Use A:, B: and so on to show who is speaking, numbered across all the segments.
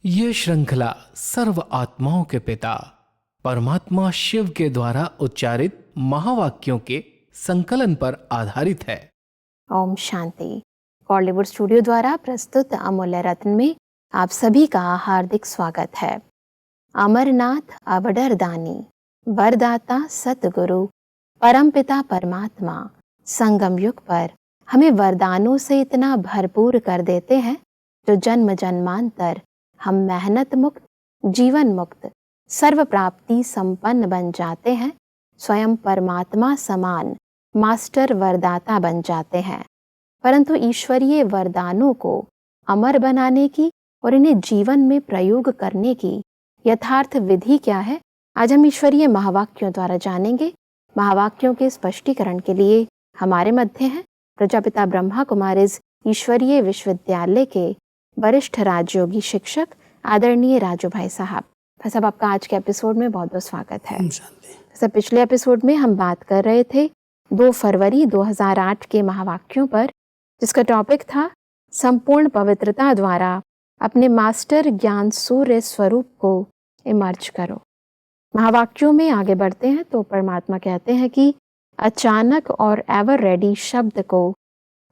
A: ये श्रृंखला सर्व आत्माओं के पिता परमात्मा शिव के द्वारा उच्चारित महावाक्यों के संकलन पर आधारित है।
B: ओम शांति। बॉलीवुड स्टूडियो द्वारा प्रस्तुत अमूल्य रत्न में आप सभी का हार्दिक स्वागत है। अमरनाथ अवडर दानी, वरदाता सतगुरु, परमपिता परमात्मा संगम युग पर हमें वरदानों से इतना भरपूर कर देते हैं जो जन्म जन्मांतर हम मेहनत मुक्त, जीवन मुक्त, सर्व प्राप्ति संपन्न बन जाते हैं। स्वयं परमात्मा समान मास्टर वरदाता बन जाते हैं। परंतु ईश्वरीय वरदानों को अमर बनाने की और इन्हें जीवन में प्रयोग करने की यथार्थ विधि क्या है, आज हम ईश्वरीय महावाक्यों द्वारा जानेंगे। महावाक्यों के स्पष्टीकरण के लिए हमारे मध्य हैं प्रजापिता ब्रह्मा कुमारीज ईश्वरीय विश्वविद्यालय के वरिष्ठ राजयोगी शिक्षक आदरणीय राजू भाई साहब। सब आपका आज के एपिसोड में बहुत बहुत स्वागत है। सब पिछले एपिसोड में हम बात कर रहे थे 2 फरवरी 2008 के महावाक्यों पर, जिसका टॉपिक था संपूर्ण पवित्रता द्वारा अपने मास्टर ज्ञान सूर्य स्वरूप को इमर्ज करो। महावाक्यों में आगे बढ़ते हैं तो परमात्मा कहते हैं कि अचानक और एवर रेडी शब्द को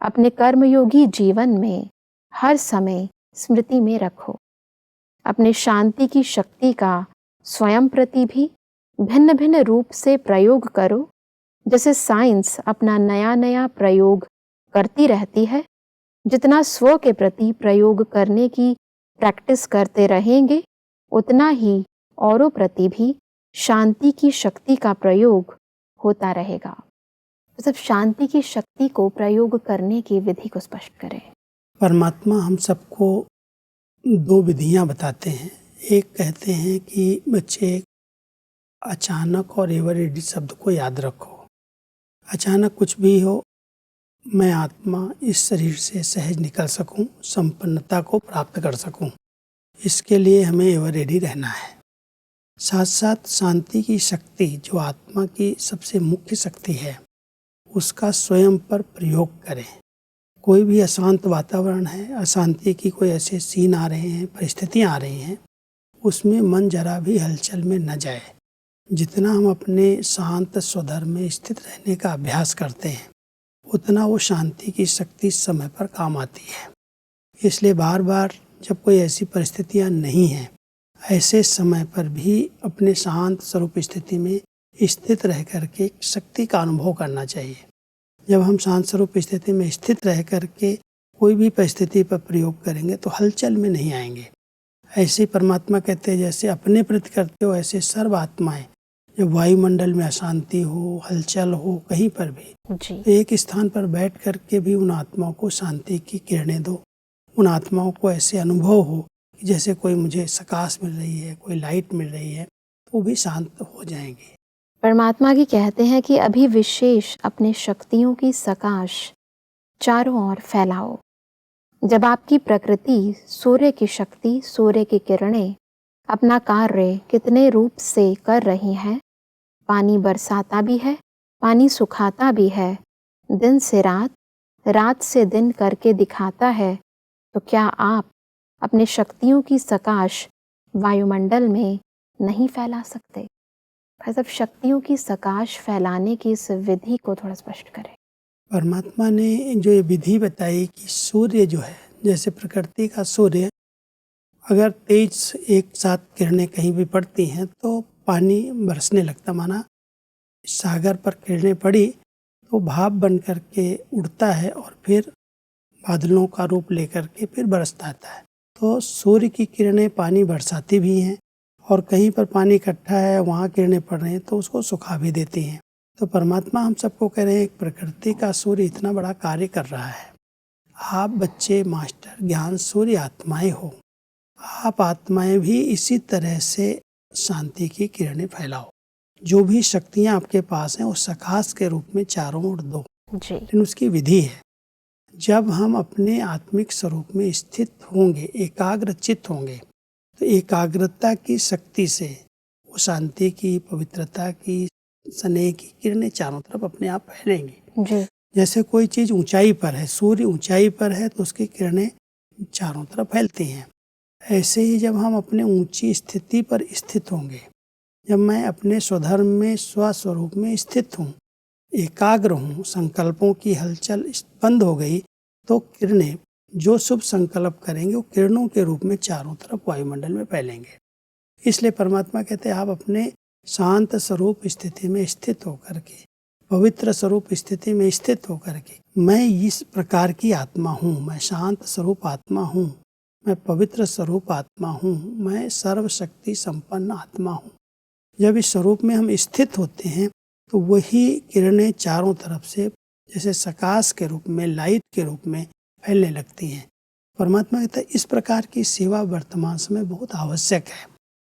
B: अपने कर्मयोगी जीवन में हर समय स्मृति में रखो। अपने शांति की शक्ति का स्वयं प्रति भी भिन्न भिन्न रूप से प्रयोग करो। जैसे साइंस अपना नया नया प्रयोग करती रहती है, जितना स्व के प्रति प्रयोग करने की प्रैक्टिस करते रहेंगे उतना ही औरों प्रति भी शांति की शक्ति का प्रयोग होता रहेगा। मतलब शांति की शक्ति को प्रयोग करने की विधि को स्पष्ट करें।
C: परमात्मा हम सबको 2 विधियां बताते हैं। एक कहते हैं कि बच्चे अचानक और एवर रेडी शब्द को याद रखो। अचानक कुछ भी हो, मैं आत्मा इस शरीर से सहज निकल सकूं, संपन्नता को प्राप्त कर सकूं, इसके लिए हमें एवर रेडी रहना है। साथ साथ शांति की शक्ति जो आत्मा की सबसे मुख्य शक्ति है, उसका स्वयं पर प्रयोग करें। कोई भी अशांत वातावरण है, अशांति की कोई ऐसे सीन आ रहे हैं, परिस्थितियां आ रही हैं, उसमें मन जरा भी हलचल में न जाए। जितना हम अपने शांत स्वधर्म में स्थित रहने का अभ्यास करते हैं, उतना वो शांति की शक्ति समय पर काम आती है। इसलिए बार बार जब कोई ऐसी परिस्थितियां नहीं हैं, ऐसे समय पर भी अपने शांत स्वरूप स्थिति में स्थित रह करके शक्ति का अनुभव करना चाहिए। जब हम शांत स्वरूप स्थिति में स्थित रह करके कोई भी परिस्थिति पर प्रयोग करेंगे तो हलचल में नहीं आएंगे। ऐसे परमात्मा कहते हैं जैसे अपने प्रति करते हो, ऐसे सर्व आत्माएं, जब वायुमंडल में अशांति हो, हलचल हो, कहीं पर भी तो एक स्थान पर बैठ करके भी उन आत्माओं को शांति की किरणें दो। उन आत्माओं को ऐसे अनुभव हो कि जैसे कोई मुझे सकाश मिल रही है, कोई लाइट मिल रही है, तो वो भी शांत हो जाएंगे।
B: परमात्मा की कहते हैं कि अभी विशेष अपने शक्तियों की सकाश चारों ओर फैलाओ। जब आपकी प्रकृति सूर्य की शक्ति, सूर्य की किरणें अपना कार्य कितने रूप से कर रही हैं, पानी बरसाता भी है, पानी सुखाता भी है, दिन से रात, रात से दिन करके दिखाता है, तो क्या आप अपने शक्तियों की सकाश वायुमंडल में नहीं फैला सकते? मतलब शक्तियों की सकाश फैलाने की इस विधि को थोड़ा स्पष्ट करें।
C: परमात्मा ने जो ये विधि बताई कि सूर्य जो है, जैसे प्रकृति का सूर्य, अगर तेज एक साथ किरणें कहीं भी पड़ती हैं तो पानी बरसने लगता। माना सागर पर किरणें पड़ी तो भाप बन करके उड़ता है और फिर बादलों का रूप लेकर के फिर बरसता आता है। तो सूर्य की किरणें पानी बरसाती भी हैं, और कहीं पर पानी इकट्ठा है, वहाँ किरणें पड़ रही हैं तो उसको सुखा भी देती हैं। तो परमात्मा हम सबको कह रहे हैं प्रकृति का सूर्य इतना बड़ा कार्य कर रहा है। आप बच्चे मास्टर ज्ञान सूर्य आत्माएं हो, आप आत्माएं भी इसी तरह से शांति की किरणें फैलाओ। जो भी शक्तियाँ आपके पास हैं उस सकाश के रूप में चारों ओर दो। लेकिन उसकी विधि है। जब हम अपने आत्मिक स्वरूप में स्थित होंगे, एकाग्रचित्त होंगे, तो एकाग्रता की शक्ति से वो शांति की, पवित्रता की, स्नेह की किरणें चारों तरफ अपने आप फैलेंगी। जैसे कोई चीज़ ऊंचाई पर है, सूर्य ऊंचाई पर है तो उसकी किरणें चारों तरफ फैलती हैं। ऐसे ही जब हम अपने ऊंची स्थिति पर स्थित होंगे, जब मैं अपने स्वधर्म में स्वस्वरूप में स्थित हूँ, एकाग्र हूँ, संकल्पों की हलचल बंद हो गई, तो किरणें जो शुभ संकल्प करेंगे वो किरणों के रूप में चारों तरफ वायुमंडल में फैलेंगे। इसलिए परमात्मा कहते हैं आप अपने शांत स्वरूप स्थिति में स्थित होकर के, पवित्र स्वरूप स्थिति में स्थित होकर के, मैं इस प्रकार की आत्मा हूँ, मैं शांत स्वरूप आत्मा हूँ, मैं पवित्र स्वरूप आत्मा हूँ, मैं सर्वशक्ति संपन्न आत्मा हूँ। जब इस स्वरूप में हम स्थित होते हैं तो वही किरणें चारों तरफ से जैसे प्रकाश के रूप में, लाइट के रूप में फैलने लगती हैं। परमात्मा कहता है इस प्रकार की सेवा वर्तमान समय बहुत आवश्यक है,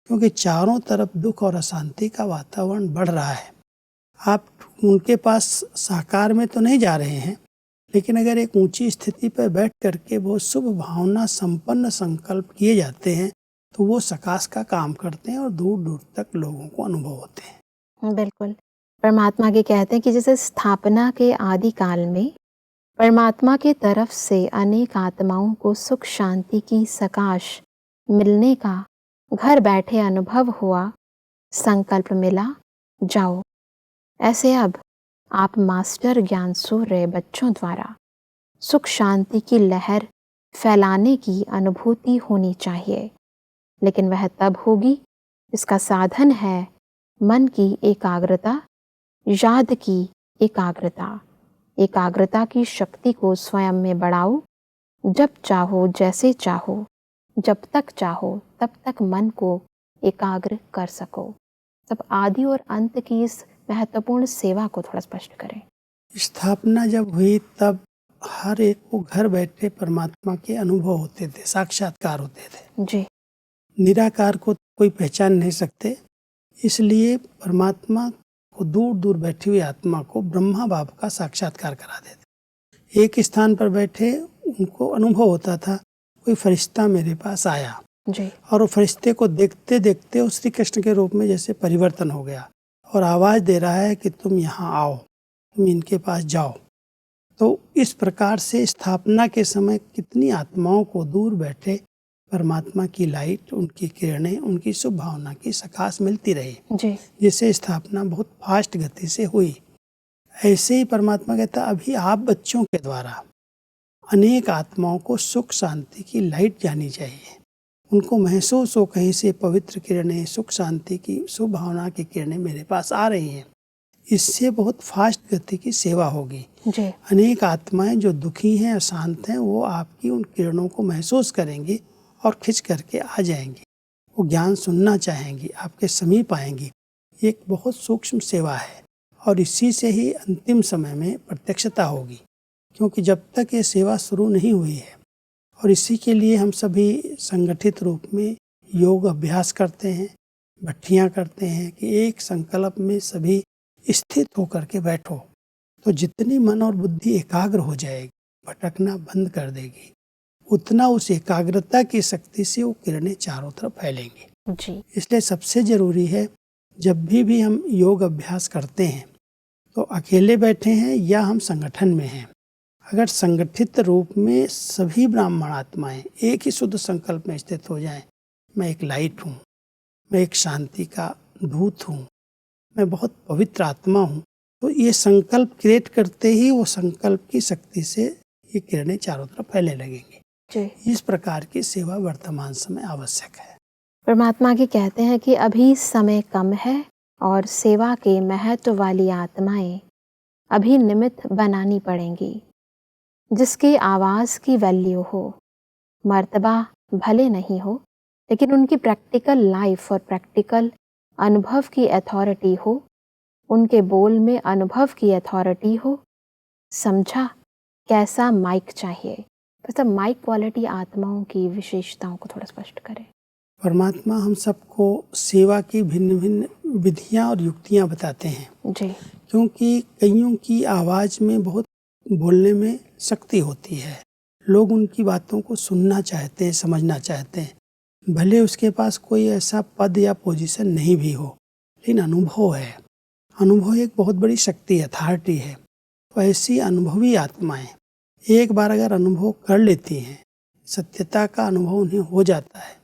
C: क्योंकि चारों तरफ दुख और अशांति का वातावरण बढ़ रहा है। आप उनके पास साकार में तो नहीं जा रहे हैं, लेकिन अगर एक ऊंची स्थिति पर बैठ करके बहुत शुभ भावना संपन्न संकल्प किए जाते हैं तो वो सकाश का काम करते हैं और दूर दूर तक लोगों को अनुभव होते हैं।
B: बिल्कुल, परमात्मा के कहते हैं कि जैसे स्थापना के आदि काल में परमात्मा के तरफ से अनेक आत्माओं को सुख शांति की सकाश मिलने का घर बैठे अनुभव हुआ, संकल्प मिला, जाओ। ऐसे अब आप मास्टर ज्ञान सूर्य बच्चों द्वारा सुख शांति की लहर फैलाने की अनुभूति होनी चाहिए, लेकिन वह तब होगी, इसका साधन है मन की एकाग्रता, याद की एकाग्रता। एकाग्रता की शक्ति को स्वयं में बढ़ाओ, जब चाहो, जैसे चाहो, जब तक चाहो तब तक मन को एकाग्र कर सको। तब आदि और अंत की इस महत्वपूर्ण सेवा को थोड़ा स्पष्ट करें।
C: स्थापना जब हुई तब हर एक को घर बैठे परमात्मा के अनुभव होते थे, साक्षात्कार होते थे।
B: जी,
C: निराकार को कोई पहचान नहीं सकते, इसलिए परमात्मा को दूर दूर बैठी हुई आत्मा को ब्रह्मा बाप का साक्षात्कार करा देते। एक स्थान पर बैठे उनको अनुभव होता था कोई फरिश्ता मेरे पास आया
B: जी,
C: और वो फरिश्ते को देखते देखते उस श्री कृष्ण के रूप में जैसे परिवर्तन हो गया और आवाज़ दे रहा है कि तुम यहाँ आओ, तुम इनके पास जाओ। तो इस प्रकार से स्थापना के समय कितनी आत्माओं को दूर बैठे परमात्मा की लाइट, उनकी किरणें, उनकी शुभ भावना की सकाश मिलती रही,
B: जी,
C: जिससे स्थापना बहुत फास्ट गति से हुई। ऐसे ही परमात्मा कहता अभी आप बच्चों के द्वारा अनेक आत्माओं को सुख शांति की लाइट जानी चाहिए, उनको महसूस हो कहीं से पवित्र किरणें, सुख शांति की शुभ भावना की किरणें मेरे पास आ रही हैं। इससे बहुत फास्ट गति की सेवा होगी।
B: जी,
C: अनेक आत्माएं जो दुखी हैं, अशांत हैं, वो आपकी उन किरणों को महसूस करेंगी और खिंच करके आ जाएंगी। वो ज्ञान सुनना चाहेंगी, आपके समीप आएंगी। ये एक बहुत सूक्ष्म सेवा है और इसी से ही अंतिम समय में प्रत्यक्षता होगी, क्योंकि जब तक ये सेवा शुरू नहीं हुई है। और इसी के लिए हम सभी संगठित रूप में योग अभ्यास करते हैं, भट्टियाँ करते हैं कि एक संकल्प में सभी स्थित होकर के बैठो, तो जितनी मन और बुद्धि एकाग्र हो जाएगी, भटकना बंद कर देगी, उतना उस एकाग्रता की शक्ति से वो किरणें चारों तरफ फैलेंगी।
B: जी,
C: इसलिए सबसे जरूरी है जब भी हम योग अभ्यास करते हैं तो अकेले बैठे हैं या हम संगठन में हैं, अगर संगठित रूप में सभी ब्राह्मण आत्माएं एक ही शुद्ध संकल्प में स्थित हो जाएं, मैं एक लाइट हूँ, मैं एक शांति का दूत हूँ, मैं बहुत पवित्र आत्मा हूँ, तो ये संकल्प क्रिएट करते ही वो संकल्प की शक्ति से ये किरणें चारों तरफ फैलने लगेंगी।
B: जी।
C: इस प्रकार की सेवा वर्तमान समय आवश्यक है।
B: परमात्मा के कहते हैं कि अभी समय कम है और सेवा के महत्व वाली आत्माएं अभी निमित्त बनानी पड़ेंगी, जिसकी आवाज़ की वैल्यू हो, मर्तबा भले नहीं हो, लेकिन उनकी प्रैक्टिकल लाइफ और प्रैक्टिकल अनुभव की अथॉरिटी हो, उनके बोल में अनुभव की अथॉरिटी हो। समझा कैसा माइक चाहिए? मतलब माइक क्वालिटी आत्माओं की विशेषताओं को थोड़ा स्पष्ट करें।
C: परमात्मा हम सबको सेवा की भिन्न भिन्न विधियां और युक्तियां बताते हैं,
B: जी,
C: क्योंकि कईयों की आवाज़ में बहुत बोलने में शक्ति होती है, लोग उनकी बातों को सुनना चाहते हैं, समझना चाहते हैं, भले उसके पास कोई ऐसा पद या पोजीशन नहीं भी हो, लेकिन अनुभव है। अनुभव एक बहुत बड़ी शक्ति, अथॉरिटी है। तो ऐसी अनुभवी आत्माएं एक बार अगर अनुभव कर लेती हैं, सत्यता का अनुभव उन्हें हो जाता है,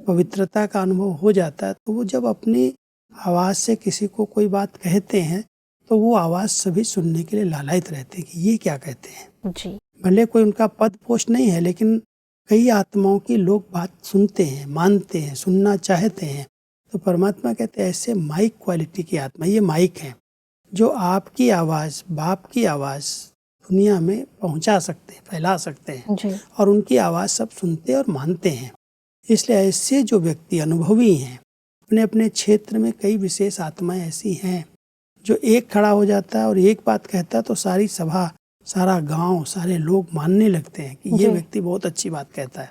C: पवित्रता का अनुभव हो जाता है, तो वो जब अपनी आवाज़ से किसी को कोई बात कहते हैं तो वो आवाज़ सभी सुनने के लिए लालायित रहते हैं कि ये क्या कहते हैं।
B: जी।
C: भले कोई उनका पद पोस्ट नहीं है, लेकिन कई आत्माओं की लोग बात सुनते हैं, मानते हैं, सुनना चाहते हैं। तो परमात्मा कहते हैं ऐसे माइक क्वालिटी की आत्मा, ये माइक है जो आपकी आवाज़, बाप की आवाज़ दुनिया में पहुंचा सकते हैं, फैला सकते हैं,
B: जी।
C: और उनकी आवाज़ सब सुनते और मानते हैं। इसलिए ऐसे जो व्यक्ति अनुभवी हैं, अपने अपने क्षेत्र में कई विशेष आत्माएं ऐसी हैं जो एक खड़ा हो जाता है और एक बात कहता है तो सारी सभा, सारा गांव, सारे लोग मानने लगते हैं कि ये व्यक्ति बहुत अच्छी बात कहता है।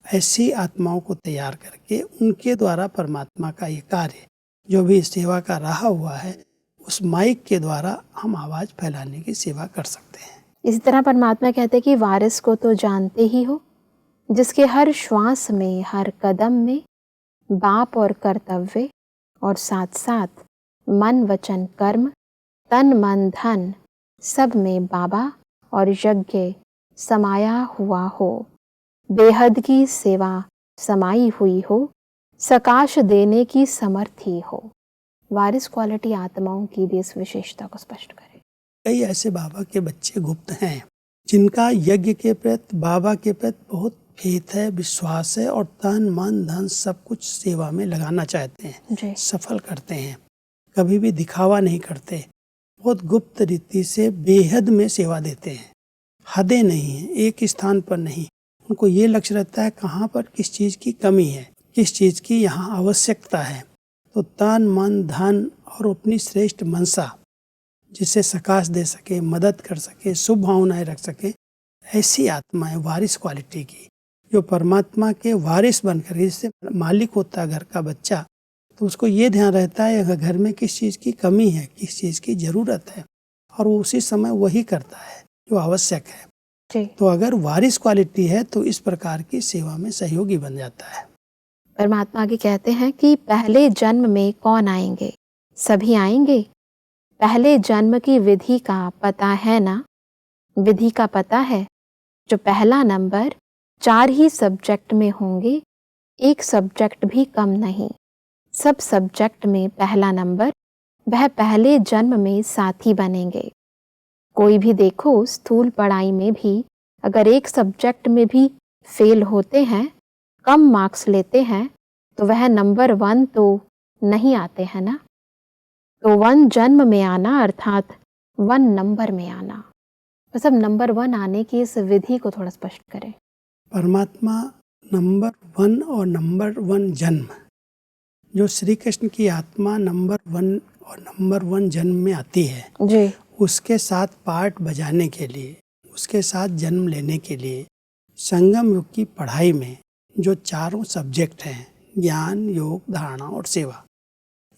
C: ऐसी आत्माओं को तैयार करके उनके द्वारा परमात्मा का ये कार्य जो भी सेवा का रहा हुआ है, उस माइक के द्वारा हम आवाज़ फैलाने की सेवा कर सकते हैं।
B: इसी तरह परमात्मा कहते हैं कि वारिस को तो जानते ही हो, जिसके हर श्वास में, हर कदम में बाप और कर्तव्य, और साथ साथ मन वचन कर्म, तन मन धन, सब में बाबा और यज्ञ समाया हुआ हो, बेहद की सेवा समाई हुई हो, सकाश देने की समर्थी हो। वारिस क्वालिटी आत्माओं की भी इस विशेषता को स्पष्ट करें।
C: कई ऐसे बाबा के बच्चे गुप्त हैं जिनका यज्ञ के प्रति, बाबा के प्रति बहुत फेथ है, विश्वास है, और तन मन धन सब कुछ सेवा में लगाना चाहते हैं,
B: जी।
C: सफल करते हैं, कभी भी दिखावा नहीं करते, बहुत गुप्त रीति से बेहद में सेवा देते हैं। हदें नहीं है, एक स्थान पर नहीं, उनको ये लक्ष्य रहता है कहाँ पर किस चीज़ की कमी है, किस चीज़ की यहाँ आवश्यकता है। तो तन मन धन और अपनी श्रेष्ठ मनसा, जिसे सकाश दे सके, मदद कर सके, शुभ भावनाएं रख सके, ऐसी आत्माएं वारिस क्वालिटी की, जो परमात्मा के वारिस बनकर, जिससे मालिक होता है घर का बच्चा, तो उसको ये ध्यान रहता है अगर घर में किस चीज़ की कमी है, किस चीज़ की ज़रूरत है, और वो उसी समय वही करता है जो आवश्यक है।
B: जी।
C: तो अगर वारिस क्वालिटी है तो इस प्रकार की सेवा में सहयोगी बन जाता है।
B: परमात्मा आगे कहते हैं कि पहले जन्म में कौन आएंगे? सभी आएंगे। पहले जन्म की विधि का पता है ना? विधि का पता है। जो पहला नंबर 4 ही सब्जेक्ट में होंगे, एक सब्जेक्ट भी कम नहीं। सब सब्जेक्ट में पहला नंबर, वह पहले जन्म में साथी बनेंगे। कोई भी देखो, स्थूल पढ़ाई में भी अगर एक सब्जेक्ट में भी फेल होते हैं, कम मार्क्स लेते हैं, तो वह नंबर 1 तो नहीं आते हैं ना। तो 1 जन्म में आना अर्थात 1 नंबर में आना। बस अब नंबर 1 आने की इस विधि को थोड़ा स्पष्ट करें।
C: परमात्मा नंबर 1 और नंबर 1 जन्म, जो श्री कृष्ण की आत्मा नंबर 1 और नंबर 1 जन्म में आती है,
B: जी।
C: उसके साथ पार्ट बजाने के लिए, उसके साथ जन्म लेने के लिए संगम युग की पढ़ाई में जो चारों सब्जेक्ट हैं, ज्ञान, योग, धारणा और सेवा,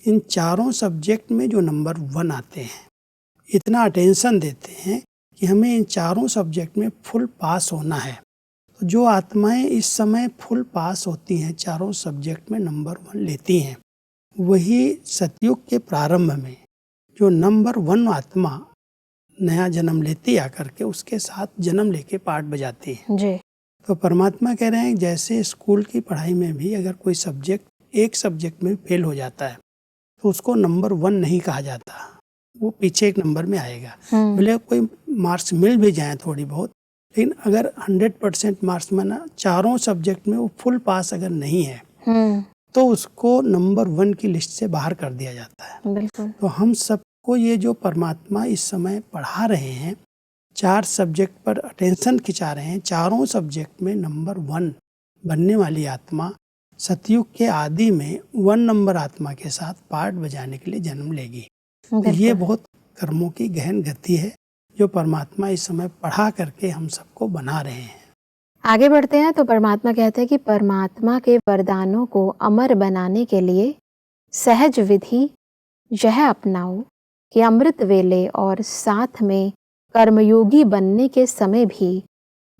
C: इन चारों सब्जेक्ट में जो नंबर 1 आते हैं, इतना अटेंशन देते हैं कि हमें इन चारों सब्जेक्ट में फुल पास होना है। तो जो आत्माएं इस समय फुल पास होती हैं, चारों सब्जेक्ट में नंबर 1 लेती हैं, वही सतयुग के प्रारंभ में जो नंबर 1 आत्मा नया जन्म लेती आकर के उसके साथ जन्म लेके पार्ट बजाती है।
B: जी।
C: तो परमात्मा कह रहे हैं जैसे स्कूल की पढ़ाई में भी अगर कोई सब्जेक्ट एक सब्जेक्ट में फेल हो जाता है तो उसको नंबर 1 नहीं कहा जाता, वो पीछे एक नंबर में आएगा। भले कोई मार्क्स मिल भी जाए थोड़ी बहुत, लेकिन अगर 100% मार्क्स में ना चारों सब्जेक्ट में वो फुल पास अगर नहीं है तो उसको नंबर 1 की लिस्ट से बाहर कर दिया जाता है।
B: बिल्कुल।
C: तो हम सबको ये जो परमात्मा इस समय पढ़ा रहे हैं, 4 सब्जेक्ट पर अटेंशन खिंचा रहे हैं, चारों सब्जेक्ट में नंबर 1 बनने वाली आत्मा सतयुग के आदि में 1 नंबर आत्मा के साथ पार्ट बजाने के लिए जन्म लेगी। तो ये बहुत कर्मों की गहन गति है जो परमात्मा इस समय पढ़ा करके हम सबको बना रहे हैं।
B: आगे बढ़ते हैं तो परमात्मा कहते हैं कि परमात्मा के वरदानों को अमर बनाने के लिए सहज विधि यह अपनाओ कि अमृत वेले और साथ में कर्मयोगी बनने के समय भी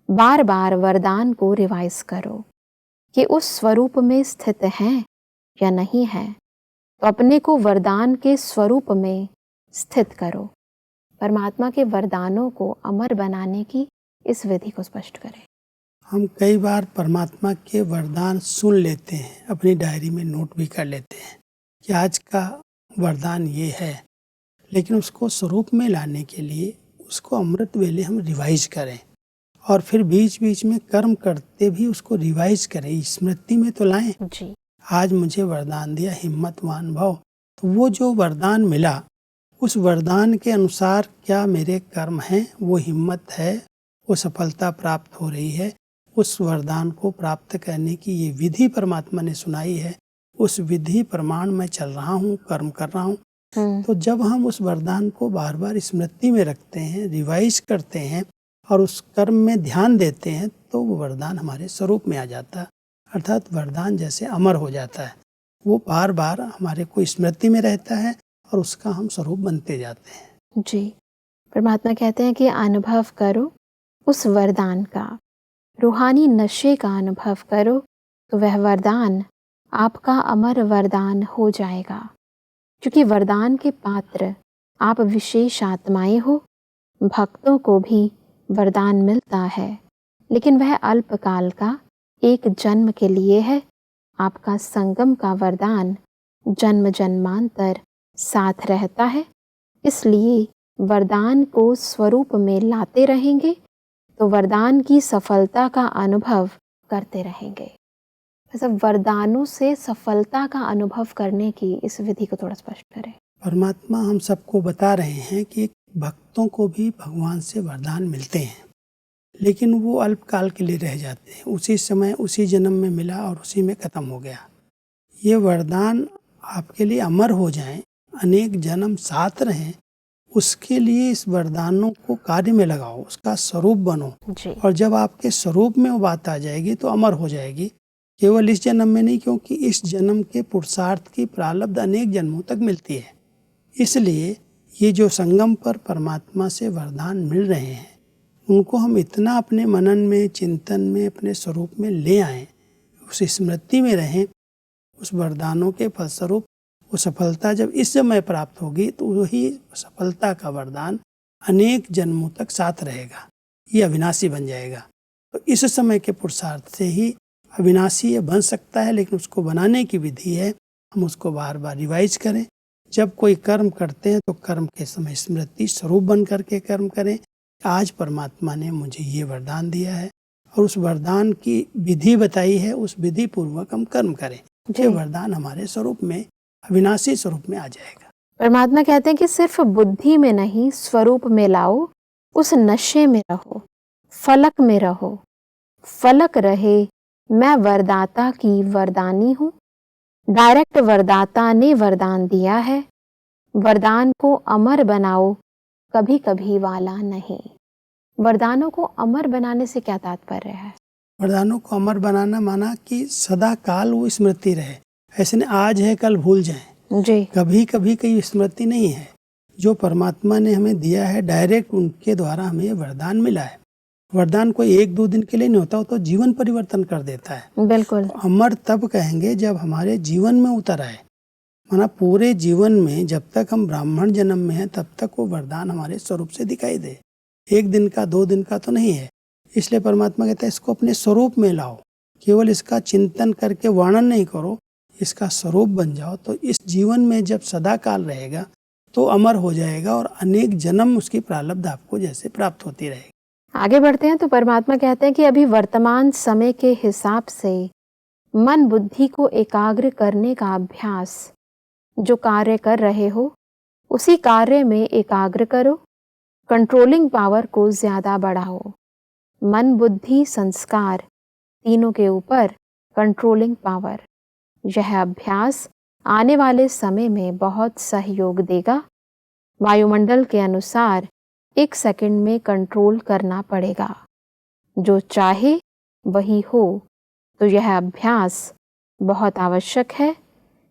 B: बार बार वरदान को रिवाइज करो कि उस स्वरूप में स्थित हैं या नहीं है, तो अपने को वरदान के स्वरूप में स्थित करो। परमात्मा के वरदानों को अमर बनाने की इस विधि को स्पष्ट करें।
C: हम कई बार परमात्मा के वरदान सुन लेते हैं, अपनी डायरी में नोट भी कर लेते हैं कि आज का वरदान ये है, लेकिन उसको स्वरूप में लाने के लिए उसको अमृत वेले हम रिवाइज करें और फिर बीच बीच में कर्म करते भी उसको रिवाइज करें, स्मृति में तो लाएं।
B: जी।
C: आज मुझे वरदान दिया हिम्मतवान भव, तो वो जो वरदान मिला उस वरदान के अनुसार क्या मेरे कर्म हैं, वो हिम्मत है, वो सफलता प्राप्त हो रही है। उस वरदान को प्राप्त करने की ये विधि परमात्मा ने सुनाई है, उस विधि प्रमाण मैं चल रहा हूँ, कर्म कर रहा हूँ। तो जब हम उस वरदान को बार बार स्मृति में रखते हैं, रिवाइज करते हैं और उस कर्म में ध्यान देते हैं, तो वो वरदान हमारे स्वरूप में आ जाता है। अर्थात वरदान जैसे अमर हो जाता है, वो बार बार हमारे को स्मृति में रहता है और उसका हम स्वरूप बनते जाते हैं।
B: जी। परमात्मा कहते हैं कि अनुभव करो उस वरदान का, रूहानी नशे का अनुभव करो तो वह वरदान आपका अमर वरदान हो जाएगा। क्योंकि वरदान के पात्र आप विशेष आत्माएं हो। भक्तों को भी वरदान मिलता है, लेकिन वह अल्पकाल का, एक जन्म के लिए है। आपका संगम का वरदान जन्म जन्मांतर साथ रहता है। इसलिए वरदान को स्वरूप में लाते रहेंगे तो वरदान की सफलता का अनुभव करते रहेंगे। मतलब वरदानों से सफलता का अनुभव करने की इस विधि को थोड़ा स्पष्ट करें।
C: परमात्मा हम सबको बता रहे हैं कि भक्तों को भी भगवान से वरदान मिलते हैं, लेकिन वो अल्पकाल के लिए रह जाते हैं। उसी समय उसी जन्म में मिला और उसी में ख़त्म हो गया। ये वरदान आपके लिए अमर हो जाएं, अनेक जन्म साथ रहें, उसके लिए इस वरदानों को कार्य में लगाओ, उसका स्वरूप बनो।
B: जी।
C: और जब आपके स्वरूप में वो बात आ जाएगी तो अमर हो जाएगी। केवल इस जन्म में नहीं, क्योंकि इस जन्म के पुरुषार्थ की प्रारब्ध अनेक जन्मों तक मिलती है। इसलिए ये जो संगम पर परमात्मा से वरदान मिल रहे हैं, उनको हम इतना अपने मनन में, चिंतन में, अपने स्वरूप में ले आएं, उस स्मृति में रहें। उस वरदानों के फलस्वरूप वो सफलता जब इस समय प्राप्त होगी तो वही सफलता का वरदान अनेक जन्मों तक साथ रहेगा, ये अविनाशी बन जाएगा। तो इस समय के पुरुषार्थ से ही अविनाशी ये बन सकता है, लेकिन उसको बनाने की विधि है हम उसको बार बार रिवाइज करें। जब कोई कर्म करते हैं तो कर्म के समय स्मृति स्वरूप बन करके कर्म करें। आज परमात्मा ने मुझे ये वरदान दिया है और उस वरदान की विधि बताई है, उस विधि पूर्वक हम कर्म करें, ये वरदान हमारे स्वरूप में, अविनाशी स्वरूप में आ जाएगा।
B: परमात्मा कहते हैं कि सिर्फ बुद्धि में नहीं, स्वरूप में लाओ, उस नशे में रहो, फलक में रहो। फलक रहे मैं वरदाता की वरदानी हूँ। डायरेक्ट वरदाता ने वरदान दिया है। वरदान को अमर बनाओ, कभी कभी वाला नहीं। वरदानों को अमर बनाने से क्या तात्पर्य है?
C: वरदानों को अमर बनाना माना कि सदा काल वो स्मृति रहे। ऐसे नहीं आज है कल भूल जाएं।
B: जी।
C: कभी कभी कहीं स्मृति नहीं है। जो परमात्मा ने हमें दिया है, डायरेक्ट उनके द्वारा हमें वरदान मिला है। वरदान कोई एक दो दिन के लिए नहीं होता, वो तो जीवन परिवर्तन कर देता है।
B: बिल्कुल।
C: तो अमर तब कहेंगे जब हमारे जीवन में उतर आए, माना पूरे जीवन में जब तक हम ब्राह्मण जन्म में हैं तब तक वो वरदान हमारे स्वरूप से दिखाई दे। एक दिन का, दो दिन का तो नहीं है। इसलिए परमात्मा कहता है इसको अपने स्वरूप में लाओ, केवल इसका चिंतन करके वर्णन नहीं करो, इसका स्वरूप बन जाओ। तो इस जीवन में जब सदा काल रहेगा तो अमर हो जाएगा और अनेक जन्म उसकी प्रारब्ध आपको जैसे प्राप्त होती रहेगी।
B: आगे बढ़ते हैं तो परमात्मा कहते हैं कि अभी वर्तमान समय के हिसाब से मन बुद्धि को एकाग्र करने का अभ्यास जो कार्य कर रहे हो उसी कार्य में एकाग्र करो। कंट्रोलिंग पावर को ज्यादा बढ़ाओ। मन बुद्धि संस्कार तीनों के ऊपर कंट्रोलिंग पावर, यह अभ्यास आने वाले समय में बहुत सहयोग देगा। वायुमंडल के अनुसार 1 सेकंड में कंट्रोल करना पड़ेगा। जो चाहे वही हो, तो यह अभ्यास बहुत आवश्यक है।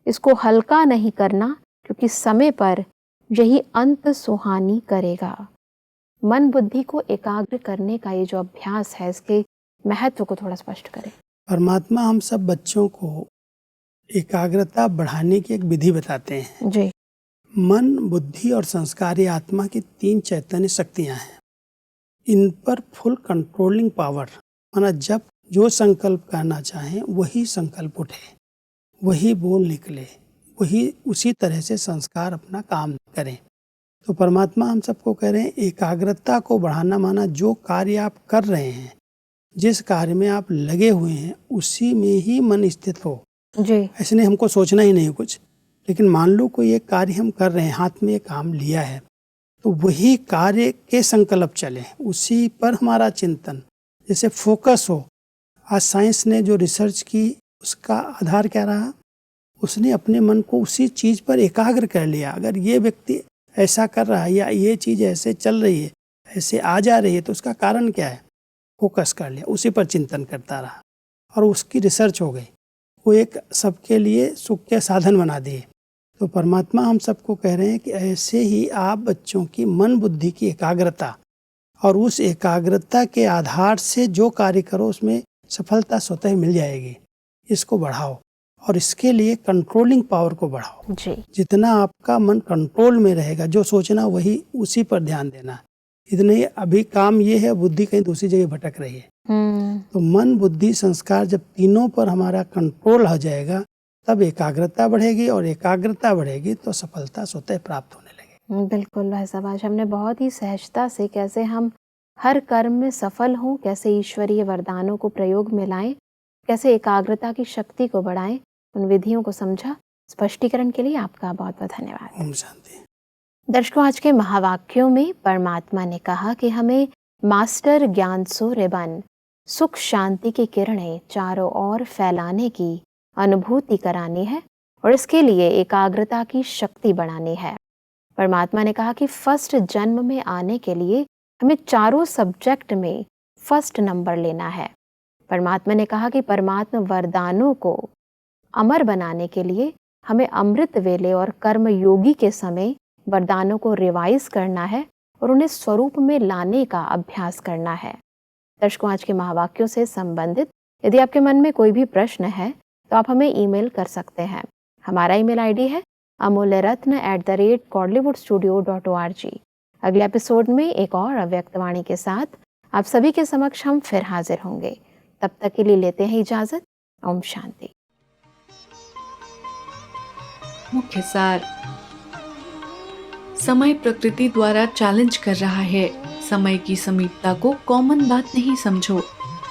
B: इसको हल्का नहीं करना, क्योंकि समय पर यही अंत सुहानी करेगा। मन बुद्धि को एकाग्र करने का ये जो अभ्यास है, इसके महत्व को थोड़ा स्पष्ट करें।
C: परमात्मा हम सब बच्चों को एकाग्रता बढ़ाने की एक विधि बताते हैं।
B: जी।
C: मन, बुद्धि और संस्कार ये आत्मा की 3 चैतन्य शक्तियां हैं। इन पर फुल कंट्रोलिंग पावर माना जब जो संकल्प करना चाहें वही संकल्प उठे, वही बोल निकले, वही उसी तरह से संस्कार अपना काम करें। तो परमात्मा हम सबको कह रहे हैं एकाग्रता को बढ़ाना, माना जो कार्य आप कर रहे हैं, जिस कार्य में आप लगे हुए हैं उसी में ही मन स्थित हो
B: जी।
C: ऐसे नहीं हमको सोचना ही नहीं कुछ, लेकिन मान लो कोई एक कार्य हम कर रहे हैं, हाथ में एक काम लिया है, तो वही कार्य के संकल्प चले, उसी पर हमारा चिंतन जैसे फोकस हो। आज साइंस ने जो रिसर्च की उसका आधार क्या रहा, उसने अपने मन को उसी चीज़ पर एकाग्र कर लिया। अगर ये व्यक्ति ऐसा कर रहा है या ये चीज़ ऐसे चल रही है, ऐसे आ जा रही है, तो उसका कारण क्या है, फोकस कर लिया, उसी पर चिंतन करता रहा और उसकी रिसर्च हो गई, वो एक सबके लिए सुख के साधन बना दिए। तो परमात्मा हम सबको कह रहे हैं कि ऐसे ही आप बच्चों की मन बुद्धि की एकाग्रता और उस एकाग्रता के आधार से जो कार्य करो उसमें सफलता स्वतः ही मिल जाएगी। इसको बढ़ाओ और इसके लिए कंट्रोलिंग पावर को बढ़ाओ।
B: जी।
C: जितना आपका मन कंट्रोल में रहेगा, जो सोचना वही उसी पर ध्यान देना। इतने अभी काम ये है, बुद्धि कहीं दूसरी जगह भटक रही है। तो मन बुद्धि संस्कार जब तीनों पर हमारा कंट्रोल हो जाएगा तब एकाग्रता बढ़ेगी और एकाग्रता बढ़ेगी तो सफलता स्वतः प्राप्त होने लगेगी।
B: बिल्कुल भाई साहब, आज हमने बहुत ही सहजता से कैसे हम हर कर्म में सफल हों, कैसे ईश्वरीय वरदानों को प्रयोग में लाएं, कैसे एकाग्रता की शक्ति को बढ़ाएं, उन विधियों को समझा। स्पष्टीकरण के लिए आपका बहुत बहुत धन्यवाद।
C: ओम शांति।
B: दर्शकों, आज के महावाक्यों में परमात्मा ने कहा कि हमें मास्टर ज्ञान सूर्य बन सुख शांति की किरणें चारों ओर फैलाने की अनुभूति करानी है और इसके लिए एकाग्रता की शक्ति बढ़ानी है। परमात्मा ने कहा कि फर्स्ट जन्म में आने के लिए हमें चारों सब्जेक्ट में फर्स्ट नंबर लेना है। परमात्मा ने कहा कि परमात्मा वरदानों को अमर बनाने के लिए हमें अमृत वेले और कर्म योगी के समय वरदानों को रिवाइज करना है और उन्हें स्वरूप में लाने का अभ्यास करना है। दर्शकों, आज के महावाक्यों से संबंधित यदि आपके मन में कोई भी प्रश्न है तो आप हमें ईमेल कर सकते हैं। हमारा ईमेल आईडी है amulyaratna@kollywoodstudio.org। अगले एपिसोड में एक और अव्यक्त वाणी के साथ आप सभी के समक्ष हम फिर हाजिर होंगे। तब तक के लिए लेते हैं इजाजत। ओम शांति।
D: मुख्य सार। समय प्रकृति द्वारा चैलेंज कर रहा है। समय की समीपता को कॉमन बात नहीं समझो।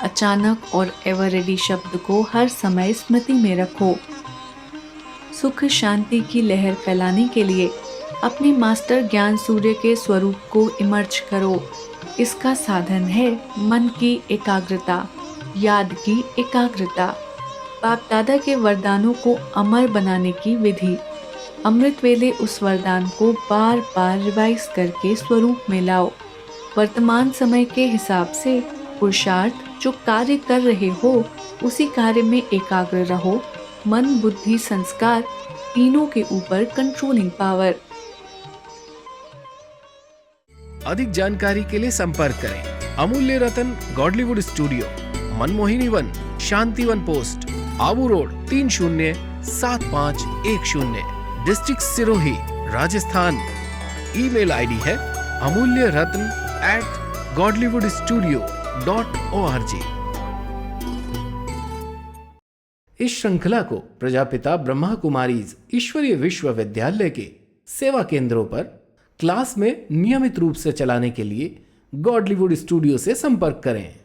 D: अचानक और एवर रेडी शब्द को हर समय स्मृति में रखो। सुख शांति की लहर फैलाने के लिए अपने मास्टर ज्ञान सूर्य के स्वरूप को इमर्ज करो। इसका साधन है मन की एकाग्रता, याद की एकाग्रता, बाप दादा के वरदानों को अमर बनाने की विधि। अमृत वेले उस वरदान को बार बार रिवाइज करके स्वरूप में लाओ। वर्तमान समय के हिसाब से पुरुषार्थ जो कार्य कर रहे हो उसी कार्य में एकाग्र रहो। मन बुद्धि संस्कार तीनों के ऊपर कंट्रोलिंग पावर।
A: अधिक जानकारी के लिए संपर्क करें Amulya Ratan Godlywood studio, Manmohini Van, Shantivan post, Abu road 307510, district Sirohi, Rajasthan. Email ID है amulyaratn@godlywoodstudio.org। इस श्रृंखला को प्रजापिता ब्रह्मा कुमारीज ईश्वरीय विश्वविद्यालय के सेवा केंद्रों पर क्लास में नियमित रूप से चलाने के लिए गॉडलीवुड स्टूडियो से संपर्क करें।